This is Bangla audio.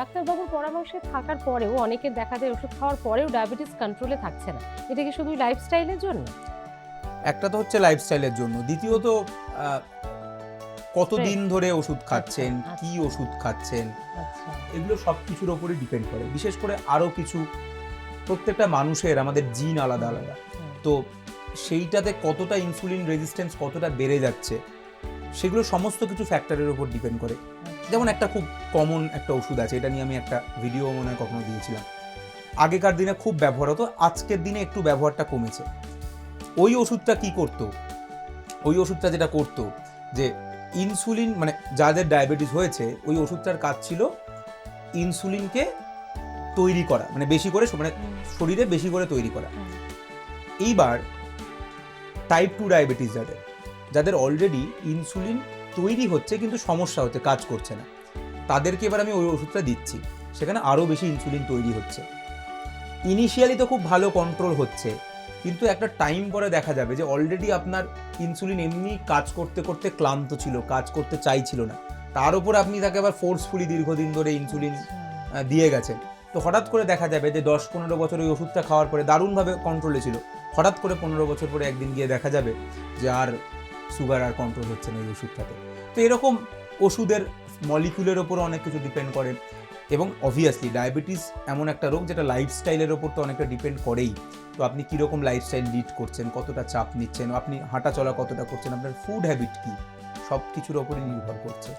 ডাক্তারবাবুর পরামর্শে থাকার পরেও অনেকের দেখা যায় ওষুধ খাওয়ার পরেও ডায়াবেটিস কন্ট্রোলে থাকছে না, এটা কি শুধু লাইফস্টাইলের জন্য? একটা তো হচ্ছে লাইফস্টাইলের জন্য, দ্বিতীয়ত কতদিন ধরে ওষুধ খাচ্ছেন, আচ্ছা, কি ওষুধ খাচ্ছেন, আচ্ছা, এগুলো সব কিছুর ওপরই ডিপেন্ড করে। বিশেষ করে আরও কিছু, প্রত্যেকটা মানুষের আমাদের জিন আলাদা আলাদা, তো সেইটাতে কতটা ইনসুলিন রেজিস্ট্যান্স কতটা বেড়ে যাচ্ছে সেগুলো সমস্ত কিছু ফ্যাক্টরের উপর ডিপেন্ড করে। যেমন একটা খুব কমন একটা ওষুধ আছে, এটা নিয়ে আমি একটা ভিডিও মনে হয় কখনো দিয়েছিলাম, আগেকার দিনে খুব ব্যবহার হতো, আজকের দিনে একটু ব্যবহারটা কমেছে। ওই ওষুধটা কি করতো, ওই ওষুধটা যেটা করতো যে ইনসুলিন, মানে যাদের ডায়াবেটিস হয়েছে ওই ওষুধটার কাজ ছিল ইনসুলিনকে তৈরি করা, মানে বেশি করে, মানে শরীরে বেশি করে তৈরি করা। এইবার টাইপ 2 ডায়াবেটিস যাদের অলরেডি ইনসুলিন তৈরি হচ্ছে কিন্তু সমস্যা হচ্ছে, কাজ করছে না, তাদেরকে এবার আমি ওই ওষুধটা দিচ্ছি, সেখানে আরও বেশি ইনসুলিন তৈরি হচ্ছে। ইনিশিয়ালি তো খুব ভালো কন্ট্রোল হচ্ছে, কিন্তু একটা টাইম পরে দেখা যাবে যে অলরেডি আপনার ইনসুলিন এমনি কাজ করতে করতে ক্লান্ত ছিল, কাজ করতে চাইছিল না, তার উপর আপনি তাকে আবার ফোর্সফুলি দীর্ঘদিন ধরে ইনসুলিন দিয়ে গেছেন। তো হঠাৎ করে দেখা যাবে যে 10-15 বছর ওই ওষুধটা খাওয়ার পরে দারুণভাবে কন্ট্রোলে ছিল, হঠাৎ করে 15 বছর পরে একদিন গিয়ে দেখা যাবে যে আর সুগার আর কন্ট্রোল হচ্ছে না এই ওষুধটাতে। তো এরকম ওষুধের মলিকিউলের ওপরও অনেক কিছু ডিপেন্ড করে, এবং অবভিয়াসলি ডায়াবেটিস এমন একটা রোগ যেটা লাইফস্টাইলের ওপর তো অনেকটা ডিপেন্ড করেই। তো আপনি কীরকম লাইফস্টাইল লিড করছেন, কতটা চাপ নিচ্ছেন, আপনি হাঁটা চলা কতটা করছেন, আপনার ফুড হ্যাবিট কী, সব কিছুর ওপরই নির্ভর করছে।